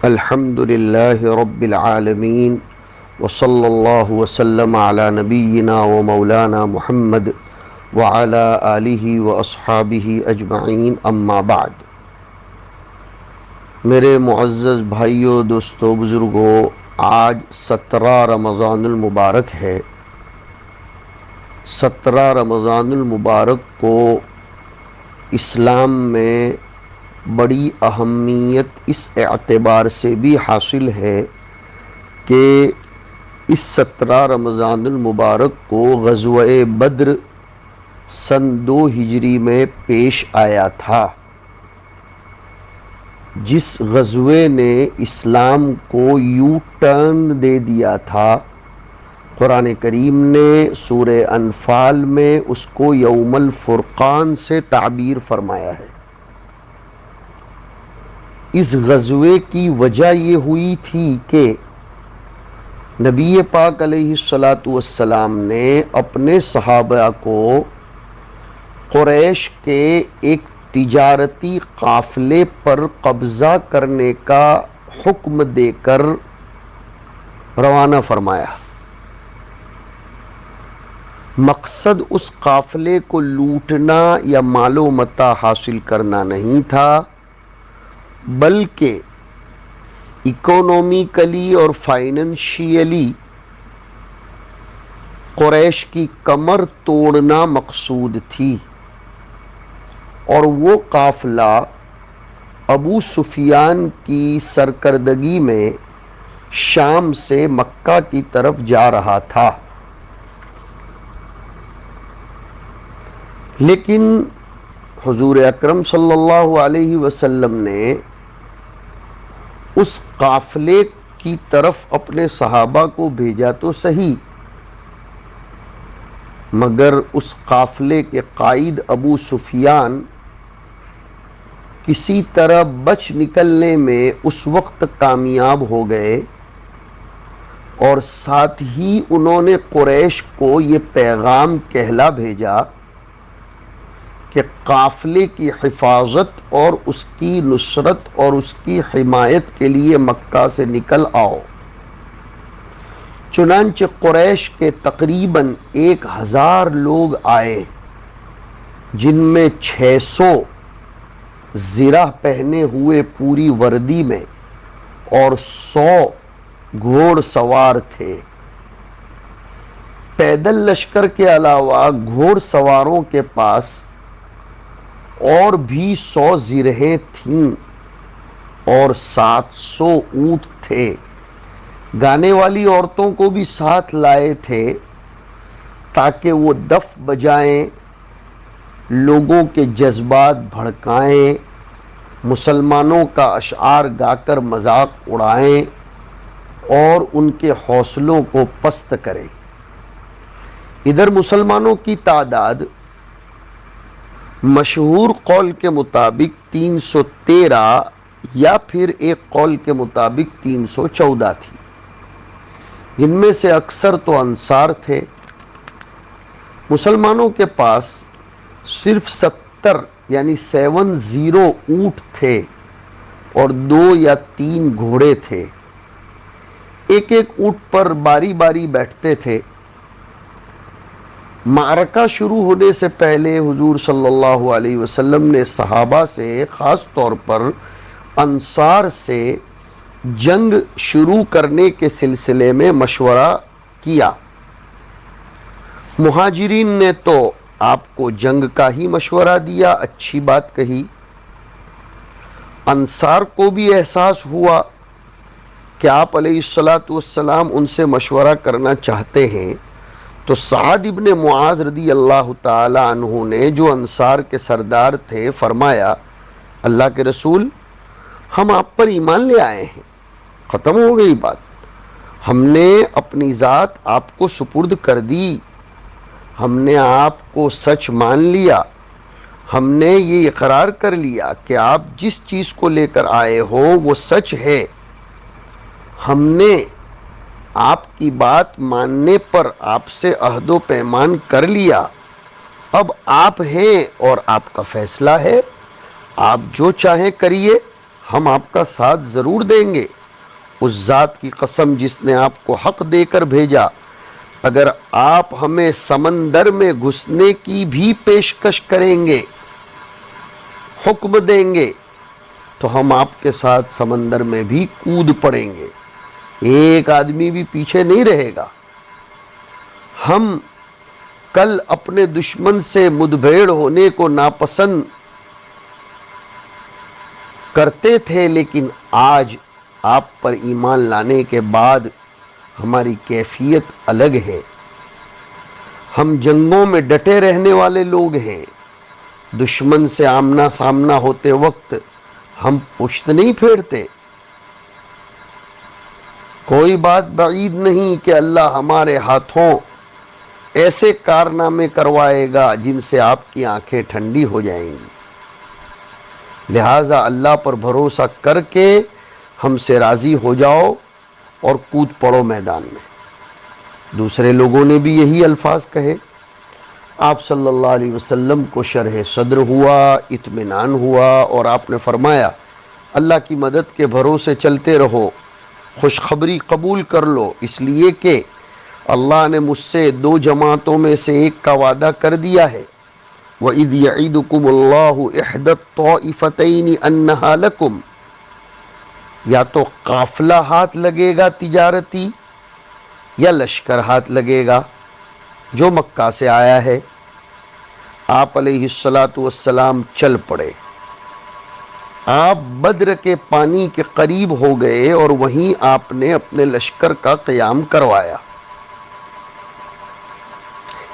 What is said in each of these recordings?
الحمد لله رب العالمين وصلى الله وسلم على نبينا ومولانا محمد وعلى آله وأصحابه أجمعين اما بعد۔ میرے معزز بھائیوں، دوستوں، بزرگوں، آج 17 رمضان المبارک ہے۔ 17 رمضان المبارک کو اسلام میں بڑی اہمیت اس اعتبار سے بھی حاصل ہے کہ اس 17 رمضان المبارک کو غزوہ بدر سن 2 ہجری میں پیش آیا تھا، جس غزوے نے اسلام کو یو ٹرن دے دیا تھا۔ قرآن کریم نے سورہ انفال میں اس کو یوم الفرقان سے تعبیر فرمایا ہے۔ اس غزوے کی وجہ یہ ہوئی تھی کہ نبی پاک علیہ الصلوۃ نے اپنے صحابہ کو قریش کے ایک تجارتی قافلے پر قبضہ کرنے کا حکم دے کر روانہ فرمایا۔ مقصد اس قافلے کو لوٹنا یا مال و متاع حاصل کرنا نہیں تھا، بلکہ اکنومیکلی اور فائنینشیلی قریش کی کمر توڑنا مقصود تھی، اور وہ قافلہ ابو سفیان کی سرکردگی میں شام سے مکہ کی طرف جا رہا تھا۔ لیکن حضور اکرم صلی اللہ علیہ وسلم نے اس قافلے کی طرف اپنے صحابہ کو بھیجا تو صحیح، مگر اس قافلے کے قائد ابو سفیان کسی طرح بچ نکلنے میں اس وقت کامیاب ہو گئے، اور ساتھ ہی انہوں نے قریش کو یہ پیغام کہلا بھیجا کہ قافلے کی حفاظت اور اس کی نصرت اور اس کی حمایت کے لیے مکہ سے نکل آؤ۔ چنانچہ قریش کے تقریباً 1000 لوگ آئے، جن میں 600 زرہ پہنے ہوئے پوری وردی میں اور 100 گھوڑ سوار تھے۔ پیدل لشکر کے علاوہ گھوڑ سواروں کے پاس اور بھی 100 زرہیں تھیں اور 700 اونٹ تھے۔ گانے والی عورتوں کو بھی ساتھ لائے تھے تاکہ وہ دف بجائیں، لوگوں کے جذبات بھڑکائیں، مسلمانوں کا اشعار گا کر مذاق اڑائیں اور ان کے حوصلوں کو پست کریں۔ ادھر مسلمانوں کی تعداد مشہور قول کے مطابق 313 یا پھر ایک قول کے مطابق 314 تھی، جن میں سے اکثر تو انصار تھے۔ مسلمانوں کے پاس صرف 70 یعنی 70 اونٹ تھے اور 2 یا 3 گھوڑے تھے۔ ایک ایک اونٹ پر باری باری بیٹھتے تھے۔ معرکہ شروع ہونے سے پہلے حضور صلی اللہ علیہ وسلم نے صحابہ سے، خاص طور پر انصار سے، جنگ شروع کرنے کے سلسلے میں مشورہ کیا۔ مہاجرین نے تو آپ کو جنگ کا ہی مشورہ دیا، اچھی بات کہی۔ انصار کو بھی احساس ہوا کہ آپ علیہ السلام ان سے مشورہ کرنا چاہتے ہیں، تو سعد ابن معاذ رضی اللہ تعالی عنہ نے، جو انصار کے سردار تھے، فرمایا، اللہ کے رسول، ہم آپ پر ایمان لے آئے ہیں، ختم ہو گئی بات، ہم نے اپنی ذات آپ کو سپرد کر دی، ہم نے آپ کو سچ مان لیا، ہم نے یہ اقرار کر لیا کہ آپ جس چیز کو لے کر آئے ہو وہ سچ ہے، ہم نے آپ کی بات ماننے پر آپ سے عہد و پیمان کر لیا، اب آپ ہیں اور آپ کا فیصلہ ہے، آپ جو چاہیں کریے، ہم آپ کا ساتھ ضرور دیں گے۔ اس ذات کی قسم جس نے آپ کو حق دے کر بھیجا، اگر آپ ہمیں سمندر میں گھسنے کی بھی پیشکش کریں گے، حکم دیں گے، تو ہم آپ کے ساتھ سمندر میں بھی کود پڑیں گے، ایک آدمی بھی پیچھے نہیں رہے گا۔ ہم کل اپنے دشمن سے مدبھیڑ ہونے کو ناپسند کرتے تھے، لیکن آج آپ پر ایمان لانے کے بعد ہماری کیفیت الگ ہے۔ ہم جنگوں میں ڈٹے رہنے والے لوگ ہیں، دشمن سے آمنا سامنا ہوتے وقت ہم پشت نہیں پھیرتے۔ کوئی بات بعید نہیں کہ اللہ ہمارے ہاتھوں ایسے کارنامے کروائے گا جن سے آپ کی آنکھیں ٹھنڈی ہو جائیں گی۔ لہٰذا اللہ پر بھروسہ کر کے ہم سے راضی ہو جاؤ اور کود پڑو میدان میں۔ دوسرے لوگوں نے بھی یہی الفاظ کہے، آپ صلی اللہ علیہ وسلم کو شرح صدر ہوا، اطمینان ہوا، اور آپ نے فرمایا اللہ کی مدد کے بھروسے چلتے رہو، خوشخبری قبول کر لو، اس لیے کہ اللہ نے مجھ سے دو جماعتوں میں سے ایک کا وعدہ کر دیا ہے۔ وَإِذْ يَعِدُكُمُ اللَّهُ إِحْدَى الطَّائِفَتَيْنِ أَنَّهَا لَكُمْ، یا تو قافلہ ہاتھ لگے گا تجارتی، یا لشکر ہاتھ لگے گا جو مکہ سے آیا ہے۔ آپ علیہ السلام چل پڑے، آپ بدر کے پانی کے قریب ہو گئے اور وہیں آپ نے اپنے لشکر کا قیام کروایا۔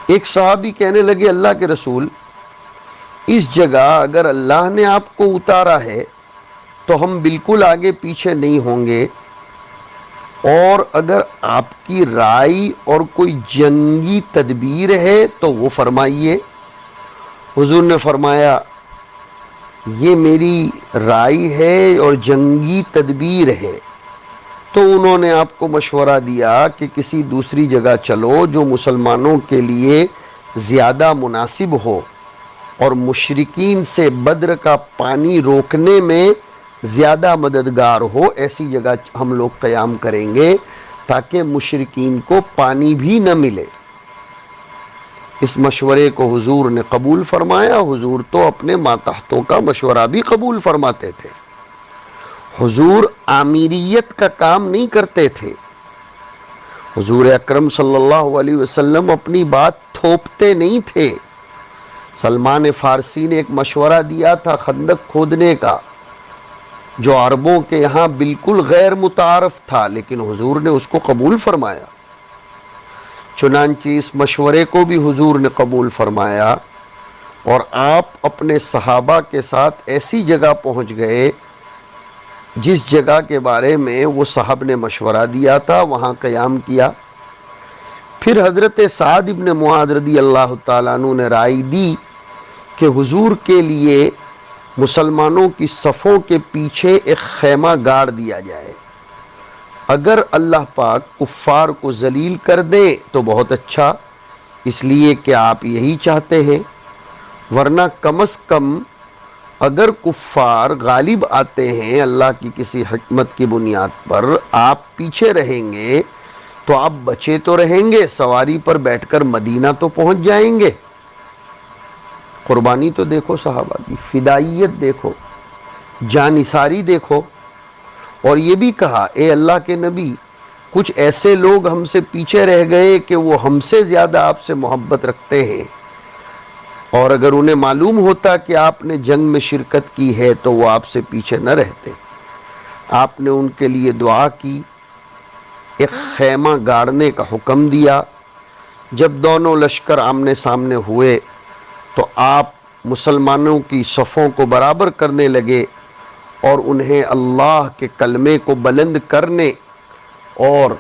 ایک صحابی کہنے لگے اللہ کے رسول، اس جگہ اگر اللہ نے آپ کو اتارا ہے تو ہم بالکل آگے پیچھے نہیں ہوں گے، اور اگر آپ کی رائے اور کوئی جنگی تدبیر ہے تو وہ فرمائیے۔ حضور نے فرمایا یہ میری رائے ہے اور جنگی تدبیر ہے۔ تو انہوں نے آپ کو مشورہ دیا کہ کسی دوسری جگہ چلو جو مسلمانوں کے لیے زیادہ مناسب ہو اور مشرکین سے بدر کا پانی روکنے میں زیادہ مددگار ہو، ایسی جگہ ہم لوگ قیام کریں گے تاکہ مشرکین کو پانی بھی نہ ملے۔ اس مشورے کو حضور نے قبول فرمایا۔ حضور تو اپنے ماتحتوں کا مشورہ بھی قبول فرماتے تھے، حضور آمیریت کا کام نہیں کرتے تھے۔ حضور اکرم صلی اللہ علیہ وسلم اپنی بات تھوپتے نہیں تھے۔ سلمان فارسی نے ایک مشورہ دیا تھا خندق کھودنے کا، جو عربوں کے یہاں بالکل غیر متعارف تھا، لیکن حضور نے اس کو قبول فرمایا۔ چنانچہ اس مشورے کو بھی حضور نے قبول فرمایا، اور آپ اپنے صحابہ کے ساتھ ایسی جگہ پہنچ گئے جس جگہ کے بارے میں وہ صاحب نے مشورہ دیا تھا، وہاں قیام کیا۔ پھر حضرت سعد ابن معاذ رضی اللہ تعالیٰ عنہ نے رائے دی کہ حضور کے لیے مسلمانوں کی صفوں کے پیچھے ایک خیمہ گاڑ دیا جائے، اگر اللہ پاک کفار کو ذلیل کر دے تو بہت اچھا، اس لیے کہ آپ یہی چاہتے ہیں، ورنہ کم از کم اگر کفار غالب آتے ہیں اللہ کی کسی حکمت کی بنیاد پر، آپ پیچھے رہیں گے تو آپ بچے تو رہیں گے، سواری پر بیٹھ کر مدینہ تو پہنچ جائیں گے۔ قربانی تو دیکھو صحابہ کی، فدائیت دیکھو، جانثاری دیکھو۔ اور یہ بھی کہا اے اللہ کے نبی، کچھ ایسے لوگ ہم سے پیچھے رہ گئے کہ وہ ہم سے زیادہ آپ سے محبت رکھتے ہیں، اور اگر انہیں معلوم ہوتا کہ آپ نے جنگ میں شرکت کی ہے تو وہ آپ سے پیچھے نہ رہتے۔ آپ نے ان کے لیے دعا کی، ایک خیمہ گاڑنے کا حکم دیا۔ جب دونوں لشکر آمنے سامنے ہوئے تو آپ مسلمانوں کی صفوں کو برابر کرنے لگے اور انہیں اللہ کے کلمے کو بلند کرنے اور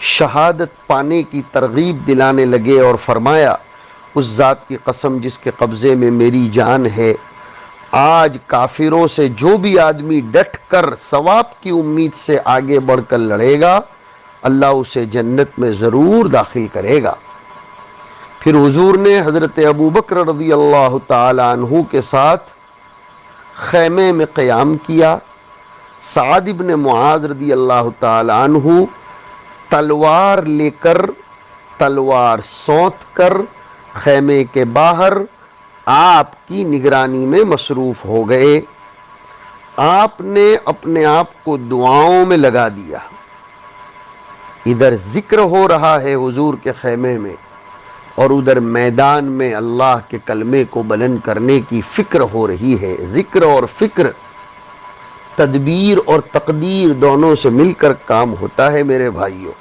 شہادت پانے کی ترغیب دلانے لگے، اور فرمایا اس ذات کی قسم جس کے قبضے میں میری جان ہے، آج کافروں سے جو بھی آدمی ڈٹ کر ثواب کی امید سے آگے بڑھ کر لڑے گا، اللہ اسے جنت میں ضرور داخل کرے گا۔ پھر حضور نے حضرت ابو بکر رضی اللہ تعالی عنہ کے ساتھ خیمے میں قیام کیا۔ سعد بن معاذ رضی اللہ تعالی عنہ تلوار لے کر، تلوار سونت کر خیمے کے باہر آپ کی نگرانی میں مصروف ہو گئے۔ آپ نے اپنے آپ کو دعاؤں میں لگا دیا۔ ادھر ذکر ہو رہا ہے حضور کے خیمے میں، اور ادھر میدان میں اللہ کے کلمے کو بلند کرنے کی فکر ہو رہی ہے۔ ذکر اور فکر، تدبیر اور تقدیر دونوں سے مل کر کام ہوتا ہے میرے بھائیوں۔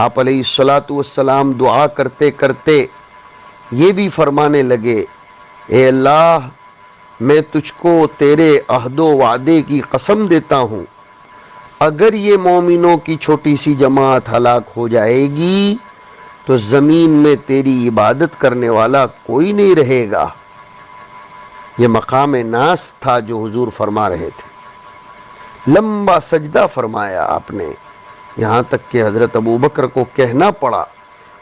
آپ علیہ الصلاۃ والسلام دعا کرتے کرتے یہ بھی فرمانے لگے، اے اللہ، میں تجھ کو تیرے عہد و وعدے کی قسم دیتا ہوں، اگر یہ مومنوں کی چھوٹی سی جماعت ہلاک ہو جائے گی تو زمین میں تیری عبادت کرنے والا کوئی نہیں رہے گا۔ یہ مقام ناس تھا جو حضور فرما رہے تھے۔ لمبا سجدہ فرمایا آپ نے، یہاں تک کہ حضرت ابو بکر کو کہنا پڑا،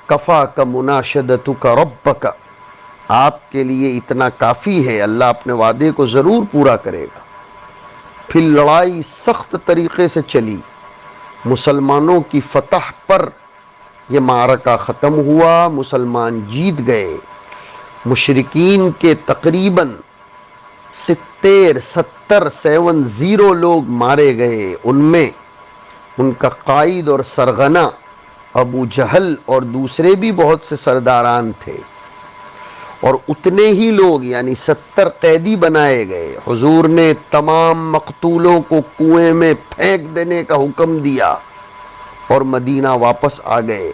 کفا کا مناشدتک ربک، آپ کے لیے اتنا کافی ہے، اللہ اپنے وعدے کو ضرور پورا کرے گا۔ پھر لڑائی سخت طریقے سے چلی، مسلمانوں کی فتح پر یہ معرکہ ختم ہوا، مسلمان جیت گئے۔ مشرکین کے تقریباً 70 لوگ مارے گئے، ان میں ان کا قائد اور سرغنہ ابو جہل اور دوسرے بھی بہت سے سرداران تھے، اور اتنے ہی لوگ یعنی 70 قیدی بنائے گئے۔ حضور نے تمام مقتولوں کو کنویں میں پھینک دینے کا حکم دیا اور مدینہ واپس آ گئے۔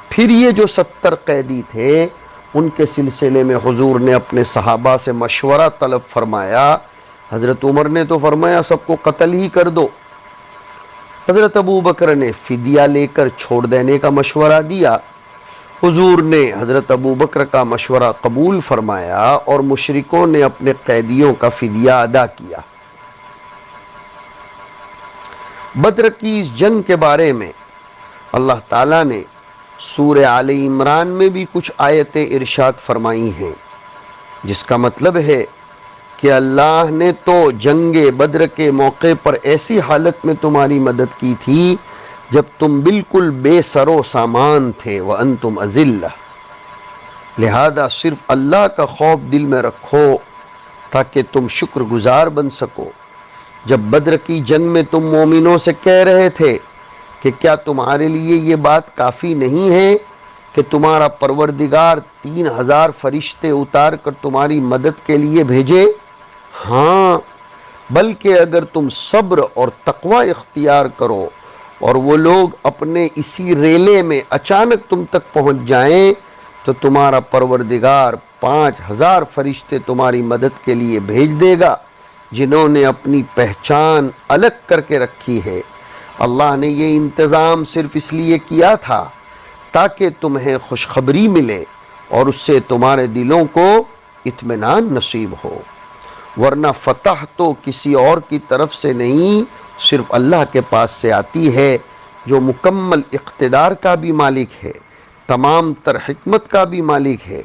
پھر یہ جو 70 قیدی تھے، ان کے سلسلے میں حضور نے اپنے صحابہ سے مشورہ طلب فرمایا۔ حضرت عمر نے تو فرمایا سب کو قتل ہی کر دو، حضرت ابو بکر نے فدیہ لے کر چھوڑ دینے کا مشورہ دیا۔ حضور نے حضرت ابو بکر کا مشورہ قبول فرمایا اور مشرکوں نے اپنے قیدیوں کا فدیہ ادا کیا۔ بدر کی اس جنگ کے بارے میں اللہ تعالیٰ نے سورہ آل عمران میں بھی کچھ آیتیں ارشاد فرمائی ہیں، جس کا مطلب ہے کہ اللہ نے تو جنگ بدر کے موقع پر ایسی حالت میں تمہاری مدد کی تھی جب تم بالکل بے سر و سامان تھے، وَأَنْتُمْ أَذِلَّةٌ۔ لہذا صرف اللہ کا خوف دل میں رکھو تاکہ تم شکر گزار بن سکو۔ جب بدر کی جنگ میں تم مومنوں سے کہہ رہے تھے کہ کیا تمہارے لیے یہ بات کافی نہیں ہے کہ تمہارا پروردگار 3000 فرشتے اتار کر تمہاری مدد کے لیے بھیجے؟ ہاں، بلکہ اگر تم صبر اور تقوی اختیار کرو اور وہ لوگ اپنے اسی ریلے میں اچانک تم تک پہنچ جائیں تو تمہارا پروردگار 5000 فرشتے تمہاری مدد کے لیے بھیج دے گا، جنہوں نے اپنی پہچان الگ کر کے رکھی ہے۔ اللہ نے یہ انتظام صرف اس لیے کیا تھا تاکہ تمہیں خوشخبری ملے اور اس سے تمہارے دلوں کو اطمینان نصیب ہو، ورنہ فتح تو کسی اور کی طرف سے نہیں، صرف اللہ کے پاس سے آتی ہے، جو مکمل اقتدار کا بھی مالک ہے، تمام تر حکمت کا بھی مالک ہے۔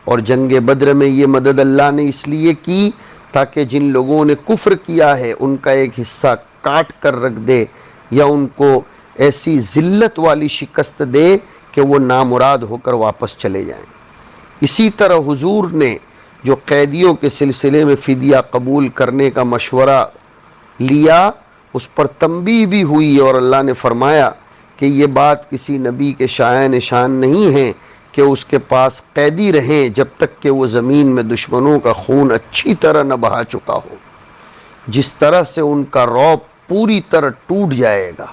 اور جنگ بدر میں یہ مدد اللہ نے اس لیے کی تاکہ جن لوگوں نے کفر کیا ہے ان کا ایک حصہ کاٹ کر رکھ دے، یا ان کو ایسی ذلت والی شکست دے کہ وہ نامراد ہو کر واپس چلے جائیں۔ اسی طرح حضور نے جو قیدیوں کے سلسلے میں فدیہ قبول کرنے کا مشورہ لیا، اس پر تنبیہ بھی ہوئی، اور اللہ نے فرمایا کہ یہ بات کسی نبی کے شایان شان نہیں ہے کہ اس کے پاس قیدی رہیں جب تک کہ وہ زمین میں دشمنوں کا خون اچھی طرح نہ بہا چکا ہو، جس طرح سے ان کا رعب پوری طرح ٹوٹ جائے گا۔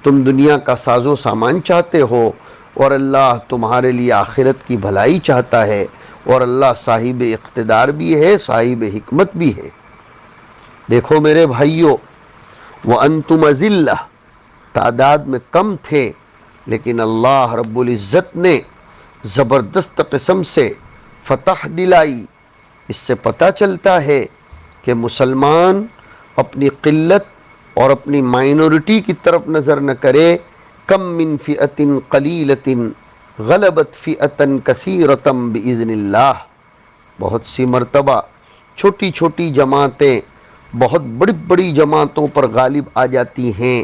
تم دنیا کا ساز و سامان چاہتے ہو اور اللہ تمہارے لیے آخرت کی بھلائی چاہتا ہے، اور اللہ صاحب اقتدار بھی ہے، صاحب حکمت بھی ہے۔ دیکھو میرے بھائیو، وَأَنْتُمْ أَذِلَّةٌ، تعداد میں کم تھے، لیکن اللہ رب العزت نے زبردست قسم سے فتح دلائی۔ اس سے پتہ چلتا ہے کہ مسلمان اپنی قلت اور اپنی مائنورٹی کی طرف نظر نہ کرے۔ کم من فئۃ قلیلۃ غلبت فئۃ کثیرۃ بإذن اللہ، بہت سی مرتبہ چھوٹی چھوٹی جماعتیں بہت بڑی بڑی جماعتوں پر غالب آ جاتی ہیں،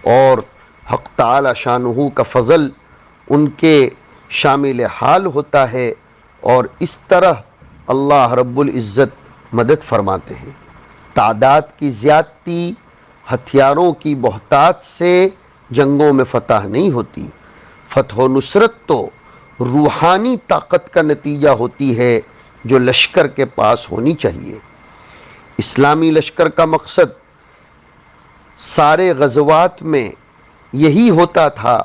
اور حق تعالی شانہ کا فضل ان کے شامل حال ہوتا ہے، اور اس طرح اللہ رب العزت مدد فرماتے ہیں۔ تعداد کی زیادتی، ہتھیاروں کی بہتات سے جنگوں میں فتح نہیں ہوتی۔ فتح و نصرت تو روحانی طاقت کا نتیجہ ہوتی ہے جو لشکر کے پاس ہونی چاہیے۔ اسلامی لشکر کا مقصد سارے غزوات میں یہی ہوتا تھا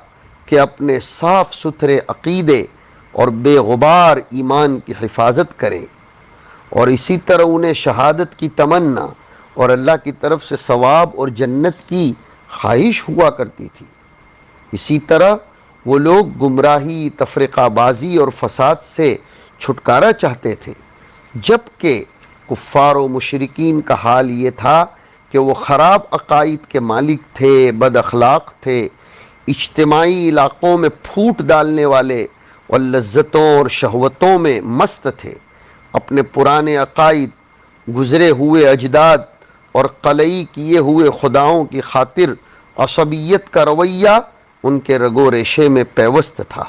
کہ اپنے صاف ستھرے عقیدے اور بے غبار ایمان کی حفاظت کرے، اور اسی طرح انہیں شہادت کی تمنا اور اللہ کی طرف سے ثواب اور جنت کی خواہش ہوا کرتی تھی۔ اسی طرح وہ لوگ گمراہی، تفرقہ بازی اور فساد سے چھٹکارا چاہتے تھے، جبکہ کفار و مشرکین کا حال یہ تھا کہ وہ خراب عقائد کے مالک تھے، بد اخلاق تھے، اجتماعی علاقوں میں پھوٹ ڈالنے والے اور لذتوں اور شہوتوں میں مست تھے۔ اپنے پرانے عقائد، گزرے ہوئے اجداد اور قلعی کیے ہوئے خداؤں کی خاطر عصبیت کا رویہ ان کے رگ و ریشے میں پیوست تھا۔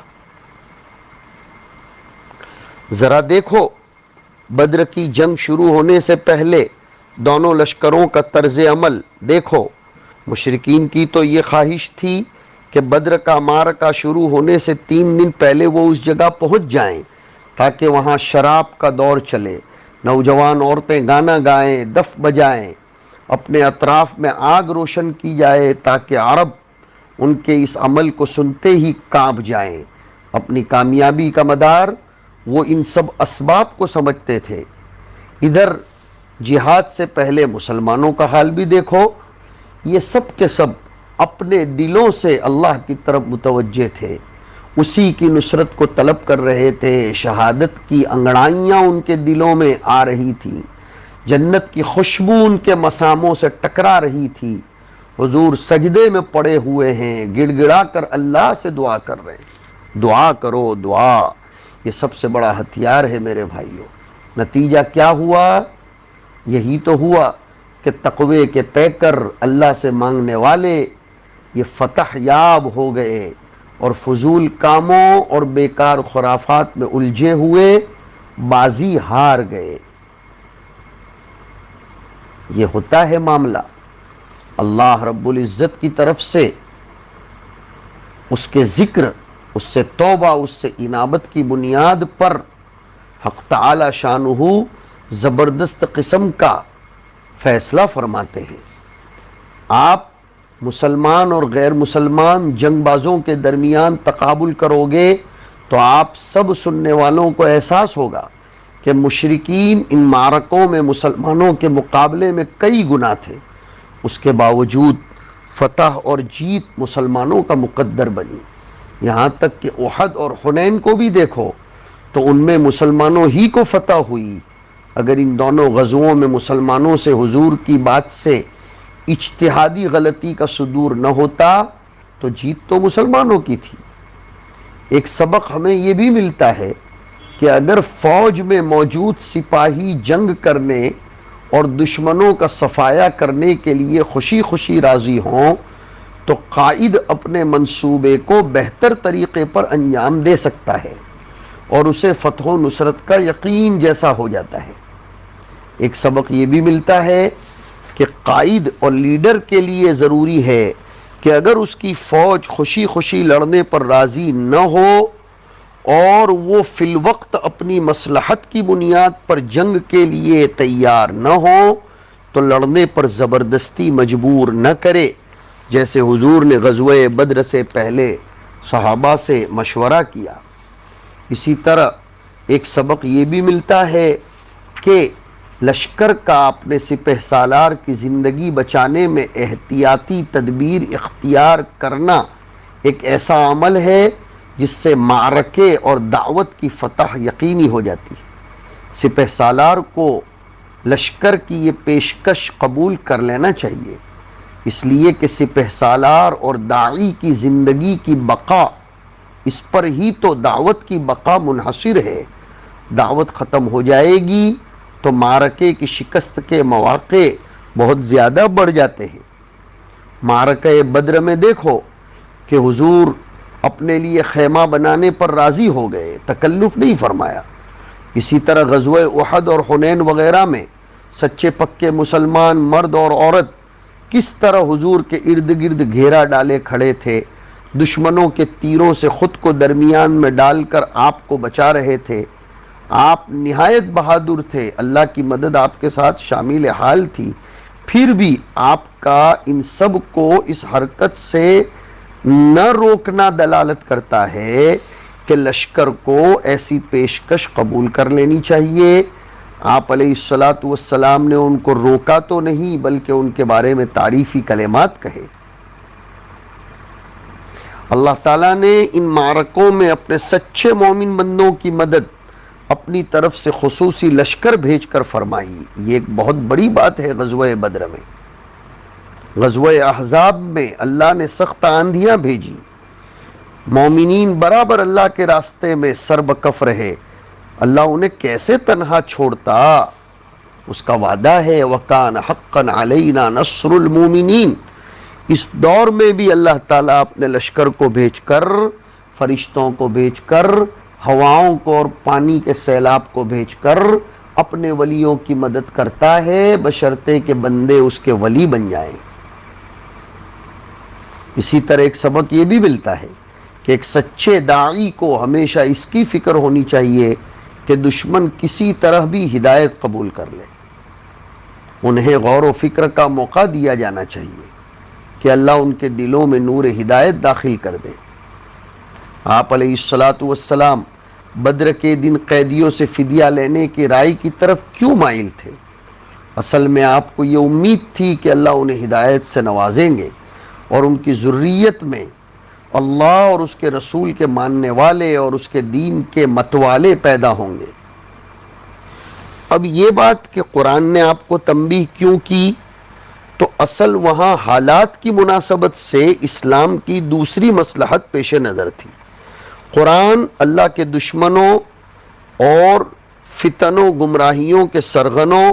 ذرا دیکھو، بدر کی جنگ شروع ہونے سے پہلے دونوں لشکروں کا طرز عمل دیکھو۔ مشرکین کی تو یہ خواہش تھی کہ بدر کا معرکہ شروع ہونے سے 3 دن پہلے وہ اس جگہ پہنچ جائیں تاکہ وہاں شراب کا دور چلے، نوجوان عورتیں گانا گائیں، دف بجائیں، اپنے اطراف میں آگ روشن کی جائے تاکہ عرب ان کے اس عمل کو سنتے ہی کانپ جائیں۔ اپنی کامیابی کا مدار وہ ان سب اسباب کو سمجھتے تھے۔ ادھر جہاد سے پہلے مسلمانوں کا حال بھی دیکھو، یہ سب کے سب اپنے دلوں سے اللہ کی طرف متوجہ تھے، اسی کی نصرت کو طلب کر رہے تھے۔ شہادت کی انگڑائیاں ان کے دلوں میں آ رہی تھی، جنت کی خوشبو ان کے مساموں سے ٹکرا رہی تھی۔ حضور سجدے میں پڑے ہوئے ہیں، گڑ گڑا کر اللہ سے دعا کر رہے ہیں۔ دعا کرو، دعا، یہ سب سے بڑا ہتھیار ہے میرے بھائیوں۔ نتیجہ کیا ہوا؟ یہی تو ہوا کہ تقوی کے پیکر، اللہ سے مانگنے والے یہ فتح یاب ہو گئے، اور فضول کاموں اور بیکار خرافات میں الجھے ہوئے بازی ہار گئے۔ یہ ہوتا ہے معاملہ۔ اللہ رب العزت کی طرف سے اس کے ذکر، اس سے توبہ، اس سے انابت کی بنیاد پر حق تعالی شانہ زبردست قسم کا فیصلہ فرماتے ہیں۔ آپ مسلمان اور غیر مسلمان جنگ بازوں کے درمیان تقابل کرو گے تو آپ سب سننے والوں کو احساس ہوگا کہ مشرکین ان معرکوں میں مسلمانوں کے مقابلے میں کئی گنا تھے، اس کے باوجود فتح اور جیت مسلمانوں کا مقدر بنی۔ یہاں تک کہ احد اور حنین کو بھی دیکھو تو ان میں مسلمانوں ہی کو فتح ہوئی۔ اگر ان دونوں غزووں میں مسلمانوں سے حضور کی بات سے اجتہادی غلطی کا صدور نہ ہوتا تو جیت تو مسلمانوں کی تھی۔ ایک سبق ہمیں یہ بھی ملتا ہے کہ اگر فوج میں موجود سپاہی جنگ کرنے اور دشمنوں کا صفایا کرنے کے لیے خوشی خوشی راضی ہوں تو قائد اپنے منصوبے کو بہتر طریقے پر انجام دے سکتا ہے اور اسے فتح و نصرت کا یقین جیسا ہو جاتا ہے۔ ایک سبق یہ بھی ملتا ہے کہ قائد اور لیڈر کے لیے ضروری ہے کہ اگر اس کی فوج خوشی خوشی لڑنے پر راضی نہ ہو اور وہ فی الوقت اپنی مصلحت کی بنیاد پر جنگ کے لیے تیار نہ ہو تو لڑنے پر زبردستی مجبور نہ کرے، جیسے حضور نے غزوہ بدر سے پہلے صحابہ سے مشورہ کیا۔ اسی طرح ایک سبق یہ بھی ملتا ہے کہ لشکر کا اپنے سپہ سالار کی زندگی بچانے میں احتیاطی تدبیر اختیار کرنا ایک ایسا عمل ہے جس سے معرکے اور دعوت کی فتح یقینی ہو جاتی ہے۔ سپہ سالار کو لشکر کی یہ پیشکش قبول کر لینا چاہیے، اس لیے کہ سپہ سالار اور داعی کی زندگی کی بقا اس پر ہی تو دعوت کی بقا منحصر ہے۔ دعوت ختم ہو جائے گی تو معرکے کی شکست کے مواقع بہت زیادہ بڑھ جاتے ہیں۔ معرکہ بدر میں دیکھو کہ حضور اپنے لیے خیمہ بنانے پر راضی ہو گئے، تکلف نہیں فرمایا۔ اسی طرح غزوہ احد اور حنین وغیرہ میں سچے پکے مسلمان مرد اور عورت کس طرح حضور کے ارد گرد گھیرا ڈالے کھڑے تھے، دشمنوں کے تیروں سے خود کو درمیان میں ڈال کر آپ کو بچا رہے تھے۔ آپ نہایت بہادر تھے، اللہ کی مدد آپ کے ساتھ شامل حال تھی، پھر بھی آپ کا ان سب کو اس حرکت سے نہ روکنا دلالت کرتا ہے کہ لشکر کو ایسی پیشکش قبول کر لینی چاہیے۔ آپ علیہ السلام نے ان کو روکا تو نہیں بلکہ ان کے بارے میں تعریفی کلمات کہے۔ اللہ تعالیٰ نے ان معرکوں میں اپنے سچے مومن بندوں کی مدد اپنی طرف سے خصوصی لشکر بھیج کر فرمائی۔ یہ ایک بہت بڑی بات ہے۔ غزوہ بدر میں، غزوہ احزاب میں اللہ نے سخت آندھیاں بھیجی، مومنین برابر اللہ کے راستے میں سر بکف رہے، اللہ انہیں کیسے تنہا چھوڑتا؟ اس کا وعدہ ہے وَكَانَ حَقًّا عَلَيْنَا نَصْرُ الْمُؤْمِنِينَ۔ اس دور میں بھی اللہ تعالیٰ اپنے لشکر کو بھیج کر، فرشتوں کو بھیج کر، ہواؤں کو اور پانی کے سیلاب کو بھیج کر اپنے ولیوں کی مدد کرتا ہے، بشرطے کہ بندے اس کے ولی بن جائیں۔ اسی طرح ایک سبق یہ بھی ملتا ہے کہ ایک سچے داعی کو ہمیشہ اس کی فکر ہونی چاہیے کہ دشمن کسی طرح بھی ہدایت قبول کر لے، انہیں غور و فکر کا موقع دیا جانا چاہیے کہ اللہ ان کے دلوں میں نور ہدایت داخل کر دے۔ آپ علیہ السلام بدر کے دن قیدیوں سے فدیہ لینے کی رائے کی طرف کیوں مائل تھے؟ اصل میں آپ کو یہ امید تھی کہ اللہ انہیں ہدایت سے نوازیں گے اور ان کی ذریت میں اللہ اور اس کے رسول کے ماننے والے اور اس کے دین کے متوالے پیدا ہوں گے۔ اب یہ بات کہ قرآن نے آپ کو تنبیہ کیوں کی، تو اصل وہاں حالات کی مناسبت سے اسلام کی دوسری مصلحت پیش نظر تھی۔ قرآن اللہ کے دشمنوں اور فتنوں گمراہیوں کے سرغنوں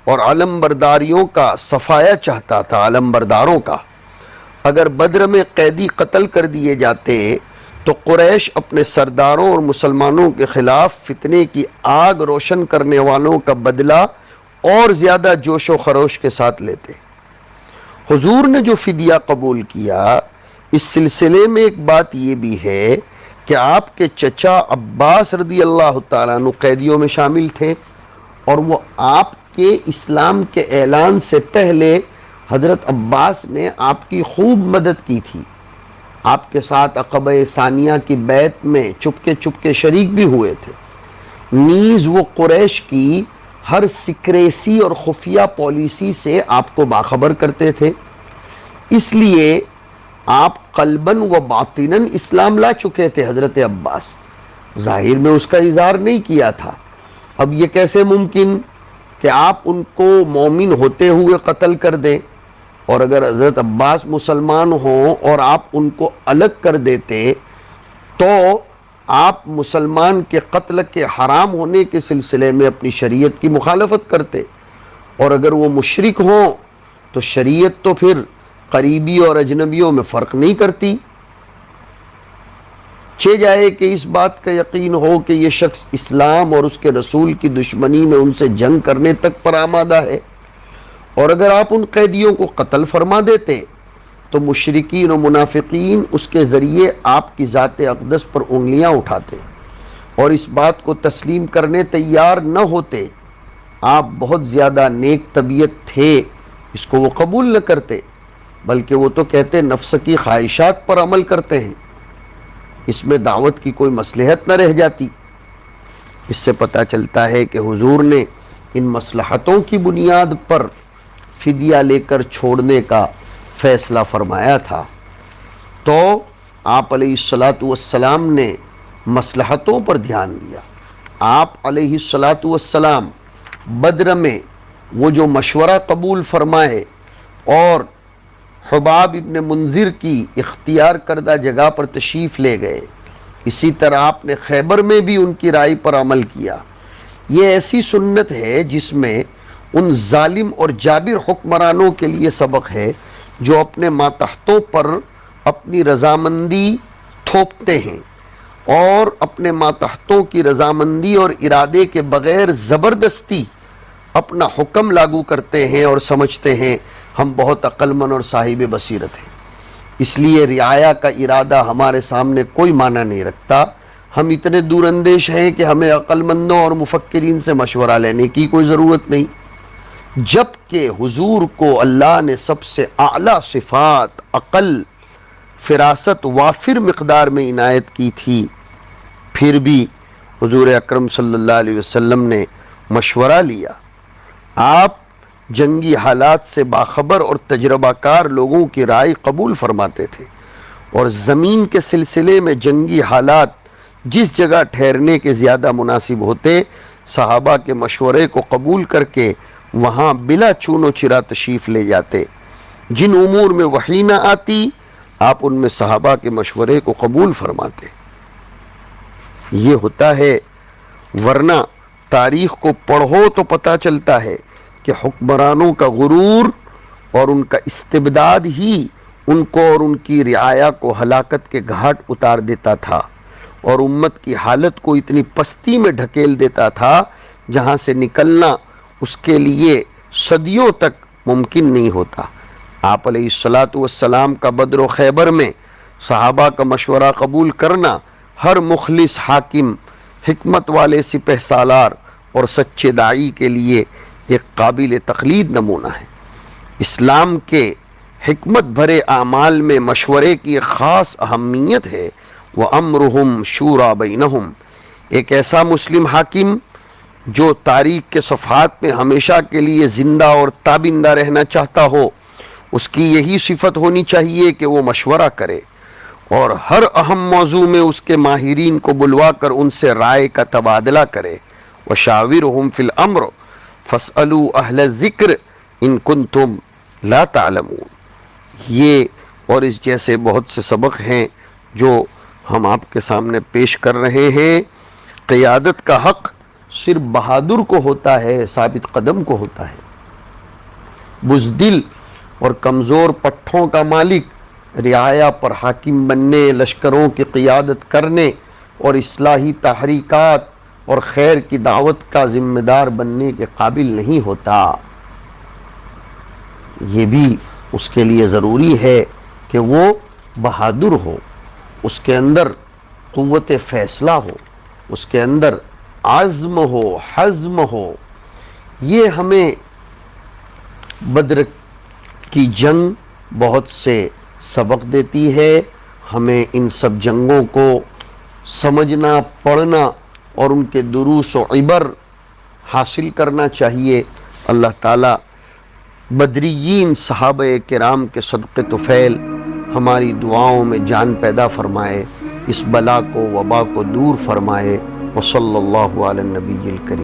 اور علم برداریوں کا صفایا چاہتا تھا، علم برداروں کا۔ اگر بدر میں قیدی قتل کر دیے جاتے تو قریش اپنے سرداروں اور مسلمانوں کے خلاف فتنے کی آگ روشن کرنے والوں کا بدلہ اور زیادہ جوش و خروش کے ساتھ لیتے۔ حضور نے جو فدیہ قبول کیا، اس سلسلے میں ایک بات یہ بھی ہے کہ آپ کے چچا عباس رضی اللہ تعالیٰ عنہ قیدیوں میں شامل تھے، اور وہ آپ کے اسلام کے اعلان سے پہلے حضرت عباس نے آپ کی خوب مدد کی تھی، آپ کے ساتھ عقبہ ثانیہ کی بیعت میں چپکے شریک بھی ہوئے تھے، نیز وہ قریش کی ہر سکریسی اور خفیہ پالیسی سے آپ کو باخبر کرتے تھے۔ اس لیے آپ قلباً و باطناً اسلام لا چکے تھے۔ حضرت عباس ظاہر میں اس کا اظہار نہیں کیا تھا۔ اب یہ کیسے ممکن کہ آپ ان کو مومن ہوتے ہوئے قتل کر دیں، اور اگر حضرت عباس مسلمان ہوں اور آپ ان کو الگ کر دیتے تو آپ مسلمان کے قتل کے حرام ہونے کے سلسلے میں اپنی شریعت کی مخالفت کرتے، اور اگر وہ مشرک ہوں تو شریعت تو پھر قریبی اور اجنبیوں میں فرق نہیں کرتی۔ چہ جائے کہ اس بات کا یقین ہو کہ یہ شخص اسلام اور اس کے رسول کی دشمنی میں ان سے جنگ کرنے تک پر آمادہ ہے، اور اگر آپ ان قیدیوں کو قتل فرما دیتے تو مشرکین و منافقین اس کے ذریعے آپ کی ذات اقدس پر انگلیاں اٹھاتے اور اس بات کو تسلیم کرنے تیار نہ ہوتے۔ آپ بہت زیادہ نیک طبیعت تھے، اس کو وہ قبول نہ کرتے، بلکہ وہ تو کہتے نفس کی خواہشات پر عمل کرتے ہیں، اس میں دعوت کی کوئی مصلحت نہ رہ جاتی۔ اس سے پتہ چلتا ہے کہ حضور نے ان مصلحتوں کی بنیاد پر فدیہ لے کر چھوڑنے کا فیصلہ فرمایا تھا۔ تو آپ علیہ السلام نے مصلحتوں پر دھیان دیا۔ آپ علیہ السلام بدر میں وہ جو مشورہ قبول فرمائے اور حباب ابن منذر کی اختیار کردہ جگہ پر تشریف لے گئے، اسی طرح آپ نے خیبر میں بھی ان کی رائے پر عمل کیا۔ یہ ایسی سنت ہے جس میں ان ظالم اور جابر حکمرانوں کے لیے سبق ہے جو اپنے ماتحتوں پر اپنی رضامندی تھوپتے ہیں اور اپنے ماتحتوں کی رضامندی اور ارادے کے بغیر زبردستی اپنا حکم لاگو کرتے ہیں اور سمجھتے ہیں ہم بہت عقل مند اور صاحب بصیرت ہیں۔ اس لیے رعایا کا ارادہ ہمارے سامنے کوئی معنی نہیں رکھتا۔ ہم اتنے دور اندیش ہیں کہ ہمیں عقل مندوں اور مفکرین سے مشورہ لینے کی کوئی ضرورت نہیں، جبکہ حضور کو اللہ نے سب سے اعلیٰ صفات عقل، فراست وافر مقدار میں عنایت کی تھی، پھر بھی حضور اکرم صلی اللہ علیہ وسلم نے مشورہ لیا۔ آپ جنگی حالات سے باخبر اور تجربہ کار لوگوں کی رائے قبول فرماتے تھے، اور زمین کے سلسلے میں جنگی حالات جس جگہ ٹھہرنے کے زیادہ مناسب ہوتے، صحابہ کے مشورے کو قبول کر کے وہاں بلا چون و چرا تشریف لے جاتے۔ جن امور میں وحی نہ آتی آپ ان میں صحابہ کے مشورے کو قبول فرماتے۔ یہ ہوتا ہے، ورنہ تاریخ کو پڑھو تو پتہ چلتا ہے کہ حکمرانوں کا غرور اور ان کا استبداد ہی ان کو اور ان کی رعایا کو ہلاکت کے گھاٹ اتار دیتا تھا، اور امت کی حالت کو اتنی پستی میں ڈھکیل دیتا تھا جہاں سے نکلنا اس کے لیے صدیوں تک ممکن نہیں ہوتا۔ آپ علیہ السلام کا بدر و خیبر میں صحابہ کا مشورہ قبول کرنا ہر مخلص حاکم، حکمت والے سپہ سالار اور سچے داعی کے لیے ایک قابل تقلید نمونہ ہے۔ اسلام کے حکمت بھرے اعمال میں مشورے کی ایک خاص اہمیت ہے۔ وَأَمْرُهُمْ شُورَى بَيْنَهُمْ، ایک ایسا مسلم حاکم جو تاریخ کے صفحات میں ہمیشہ کے لیے زندہ اور تابندہ رہنا چاہتا ہو، اس کی یہی صفت ہونی چاہیے کہ وہ مشورہ کرے اور ہر اہم موضوع میں اس کے ماہرین کو بلوا کر ان سے رائے کا تبادلہ کرے۔ وَشَاوِرْهُمْ فِي الْأَمْرِ فَاسْأَلُوا أَهْلَ الذِّكْرِ إِن كُنتُمْ لَا تَعْلَمُونَ۔ یہ اور اس جیسے بہت سے سبق ہیں جو ہم آپ کے سامنے پیش کر رہے ہیں۔ قیادت کا حق صرف بہادر کو ہوتا ہے، ثابت قدم کو ہوتا ہے۔ بزدل اور کمزور پٹھوں کا مالک رعایا پر حاکم بننے، لشکروں کی قیادت کرنے اور اصلاحی تحریکات اور خیر کی دعوت کا ذمہ دار بننے کے قابل نہیں ہوتا۔ یہ بھی اس کے لیے ضروری ہے کہ وہ بہادر ہو، اس کے اندر قوت فیصلہ ہو، اس کے اندر عزم ہو، حزم ہو۔ یہ ہمیں بدر کی جنگ بہت سے سبق دیتی ہے۔ ہمیں ان سب جنگوں کو سمجھنا، پڑھنا اور ان کے دروس و عبر حاصل کرنا چاہیے۔ اللہ تعالیٰ بدریین صحابہ کرام کے صدقے طفیل ہماری دعاؤں میں جان پیدا فرمائے، اس بلا کو، وبا کو دور فرمائے۔ وصلی اللہ علی النبی الکریم۔